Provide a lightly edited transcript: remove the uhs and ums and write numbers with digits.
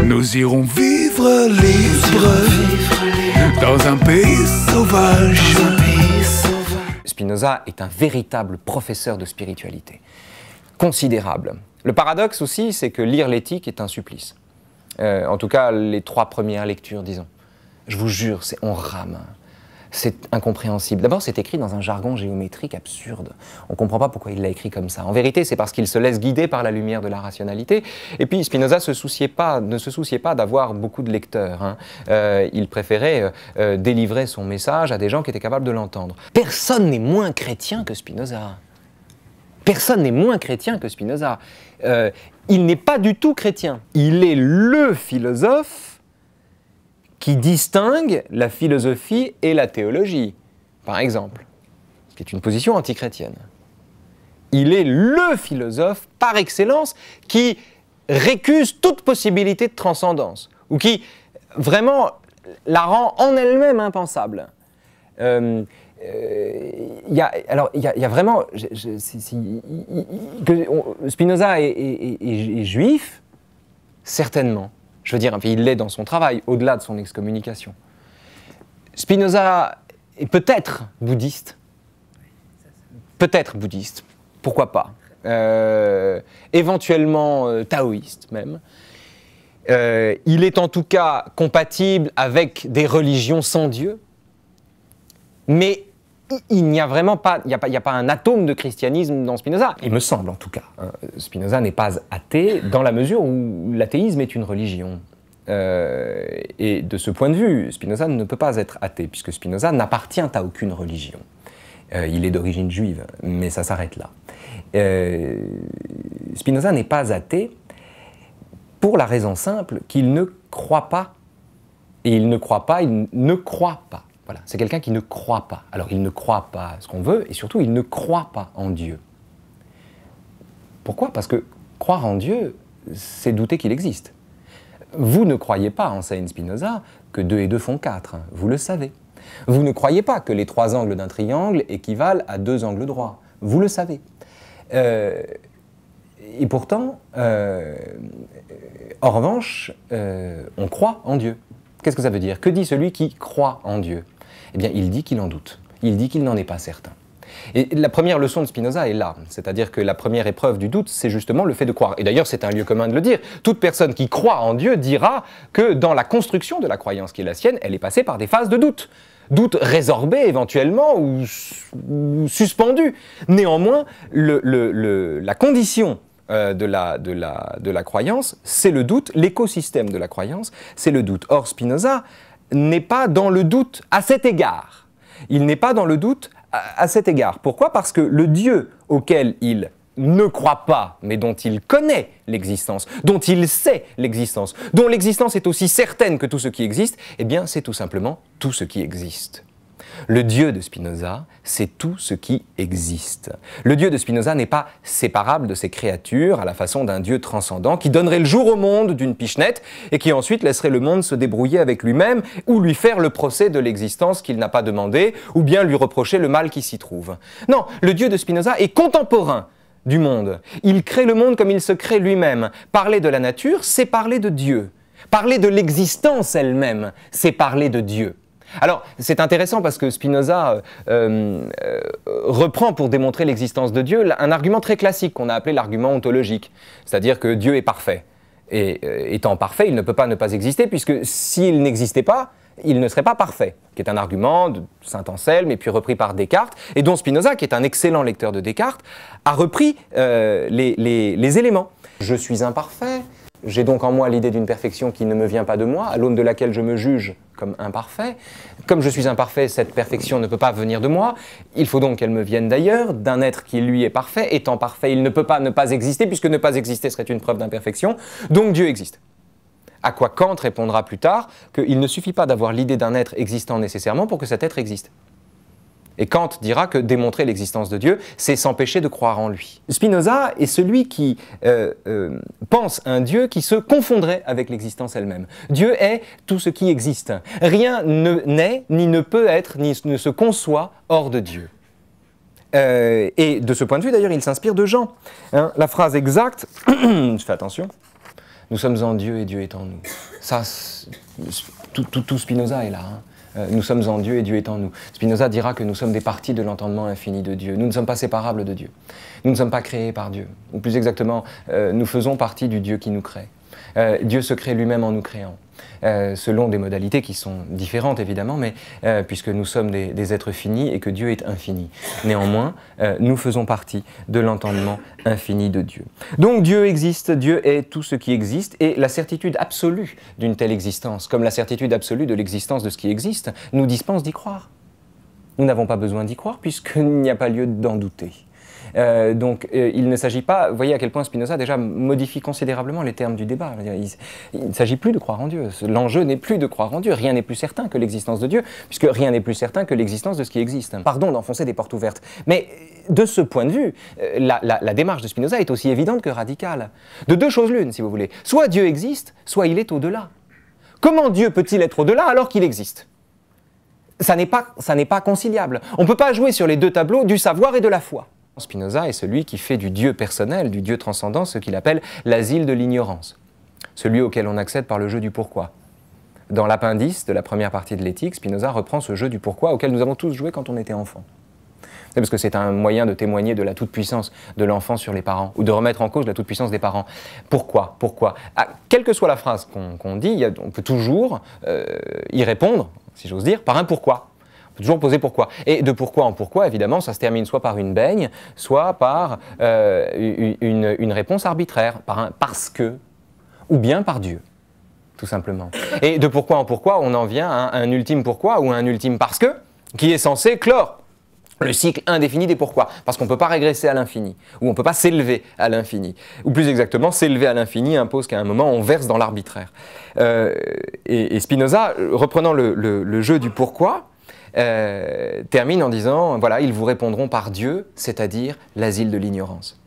Nous irons vivre libres dans un pays sauvage. Spinoza est un véritable professeur de spiritualité, considérable. Le paradoxe aussi, c'est que lire l'éthique est un supplice. En tout cas, les 3 premières lectures, disons. Je vous jure, on rame. C'est incompréhensible. D'abord, c'est écrit dans un jargon géométrique absurde. On ne comprend pas pourquoi il l'a écrit comme ça. En vérité, c'est parce qu'il se laisse guider par la lumière de la rationalité. Et puis, Spinoza ne se souciait pas d'avoir beaucoup de lecteurs, hein. Il préférait délivrer son message à des gens qui étaient capables de l'entendre. Personne n'est moins chrétien que Spinoza. Personne n'est moins chrétien que Spinoza. Il n'est pas du tout chrétien. Il est le philosophe qui distingue la philosophie et la théologie, par exemple, ce qui est une position antichrétienne. Il est le philosophe par excellence qui récuse toute possibilité de transcendance, ou qui vraiment la rend en elle-même impensable. Il y a vraiment... Spinoza est juif, certainement. Je veux dire, il l'est dans son travail, au-delà de son excommunication. Spinoza est peut-être bouddhiste. Peut-être bouddhiste, pourquoi pas. Éventuellement taoïste même. Il est en tout cas compatible avec des religions sans Dieu. Mais il n'y a vraiment pas, il n'y a pas un atome de christianisme dans Spinoza. Il me semble en tout cas. Spinoza n'est pas athée dans la mesure où l'athéisme est une religion. Et de ce point de vue, Spinoza ne peut pas être athée, puisque Spinoza n'appartient à aucune religion. Il est d'origine juive, mais ça s'arrête là. Spinoza n'est pas athée pour la raison simple qu'il ne croit pas. Et il ne croit pas, il ne croit pas. Voilà, c'est quelqu'un qui ne croit pas. Alors il ne croit pas ce qu'on veut, et surtout il ne croit pas en Dieu. Pourquoi? Parce que croire en Dieu, c'est douter qu'il existe. Vous ne croyez pas, enseigne Spinoza, que 2 et 2 font 4, vous le savez. Vous ne croyez pas que les 3 angles d'un triangle équivalent à 2 angles droits, vous le savez. Et pourtant, en revanche, on croit en Dieu. Qu'est-ce que ça veut dire? Que dit celui qui croit en Dieu? Eh bien, il dit qu'il en doute. Il dit qu'il n'en est pas certain. Et la première leçon de Spinoza est là. C'est-à-dire que la première épreuve du doute, c'est justement le fait de croire. Et d'ailleurs, c'est un lieu commun de le dire. Toute personne qui croit en Dieu dira que dans la construction de la croyance qui est la sienne, elle est passée par des phases de doute. Doute résorbé éventuellement ou suspendu. Néanmoins, la condition de la croyance, c'est le doute. L'écosystème de la croyance, c'est le doute. Or, Spinoza n'est pas dans le doute à cet égard. Il n'est pas dans le doute à cet égard. Pourquoi? Parce que le Dieu auquel il ne croit pas, mais dont il connaît l'existence, dont il sait l'existence, dont l'existence est aussi certaine que tout ce qui existe, eh bien, c'est tout simplement tout ce qui existe. Le Dieu de Spinoza, c'est tout ce qui existe. Le Dieu de Spinoza n'est pas séparable de ses créatures à la façon d'un Dieu transcendant qui donnerait le jour au monde d'une pichenette et qui ensuite laisserait le monde se débrouiller avec lui-même ou lui faire le procès de l'existence qu'il n'a pas demandé ou bien lui reprocher le mal qui s'y trouve. Non, le Dieu de Spinoza est contemporain du monde. Il crée le monde comme il se crée lui-même. Parler de la nature, c'est parler de Dieu. Parler de l'existence elle-même, c'est parler de Dieu. Alors, c'est intéressant parce que Spinoza reprend pour démontrer l'existence de Dieu un argument très classique qu'on a appelé l'argument ontologique, c'est-à-dire que Dieu est parfait. Et étant parfait, il ne peut pas ne pas exister, puisque s'il n'existait pas, il ne serait pas parfait, qui est un argument de saint Anselme et puis repris par Descartes, et dont Spinoza, qui est un excellent lecteur de Descartes, a repris les éléments. Je suis imparfait. J'ai donc en moi l'idée d'une perfection qui ne me vient pas de moi, à l'aune de laquelle je me juge comme imparfait. Comme je suis imparfait, cette perfection ne peut pas venir de moi. Il faut donc qu'elle me vienne d'ailleurs, d'un être qui lui est parfait. Étant parfait, il ne peut pas ne pas exister, puisque ne pas exister serait une preuve d'imperfection. Donc Dieu existe. À quoi Kant répondra plus tard qu'il ne suffit pas d'avoir l'idée d'un être existant nécessairement pour que cet être existe. Et Kant dira que démontrer l'existence de Dieu, c'est s'empêcher de croire en lui. Spinoza est celui qui pense un Dieu qui se confondrait avec l'existence elle-même. Dieu est tout ce qui existe. Rien ne naît, ni ne peut être, ni ne se conçoit hors de Dieu. Et de ce point de vue, d'ailleurs, il s'inspire de Jean. Hein, la phrase exacte, je fais attention, Nous sommes en Dieu et Dieu est en nous. Ça, tout Spinoza est là. Nous sommes en Dieu et Dieu est en nous. Spinoza dira que nous sommes des parties de l'entendement infini de Dieu. Nous ne sommes pas séparables de Dieu. Nous ne sommes pas créés par Dieu. Ou plus exactement, nous faisons partie du Dieu qui nous crée. Dieu se crée lui-même en nous créant. Selon des modalités qui sont différentes évidemment, mais puisque nous sommes des êtres finis et que Dieu est infini. Néanmoins, nous faisons partie de l'entendement infini de Dieu. Donc Dieu existe, Dieu est tout ce qui existe, et la certitude absolue d'une telle existence, comme la certitude absolue de l'existence de ce qui existe, nous dispense d'y croire. Nous n'avons pas besoin d'y croire puisqu'il n'y a pas lieu d'en douter. Donc il ne s'agit pas, vous voyez à quel point Spinoza déjà modifie considérablement les termes du débat. Il ne s'agit plus de croire en Dieu, l'enjeu n'est plus de croire en Dieu, rien n'est plus certain que l'existence de Dieu, puisque rien n'est plus certain que l'existence de ce qui existe. Pardon d'enfoncer des portes ouvertes, mais de ce point de vue, la démarche de Spinoza est aussi évidente que radicale. De deux choses l'une, si vous voulez, soit Dieu existe, soit il est au-delà. Comment Dieu peut-il être au-delà alors qu'il existe ? Ça n'est pas conciliable. On ne peut pas jouer sur les deux tableaux du savoir et de la foi. Spinoza est celui qui fait du Dieu personnel, du Dieu transcendant, ce qu'il appelle l'asile de l'ignorance, celui auquel on accède par le jeu du pourquoi. Dans l'appendice de la première partie de l'éthique, Spinoza reprend ce jeu du pourquoi auquel nous avons tous joué quand on était enfant. C'est parce que c'est un moyen de témoigner de la toute-puissance de l'enfant sur les parents, ou de remettre en cause la toute-puissance des parents. Pourquoi ? Pourquoi ? Quelle que soit la phrase qu'on dit, on peut toujours y répondre, si j'ose dire, par un pourquoi. On peut toujours poser pourquoi. Et de pourquoi en pourquoi, évidemment, ça se termine soit par une baigne, soit par une réponse arbitraire, par un parce que, ou bien par Dieu, tout simplement. Et de pourquoi en pourquoi, on en vient à un ultime pourquoi ou à un ultime parce que, qui est censé clore le cycle indéfini des pourquoi, parce qu'on ne peut pas régresser à l'infini, ou on ne peut pas s'élever à l'infini. Ou plus exactement, s'élever à l'infini impose qu'à un moment, on verse dans l'arbitraire. Et Spinoza, reprenant le jeu du pourquoi, termine en disant, voilà, ils vous répondront par Dieu, c'est-à-dire l'asile de l'ignorance.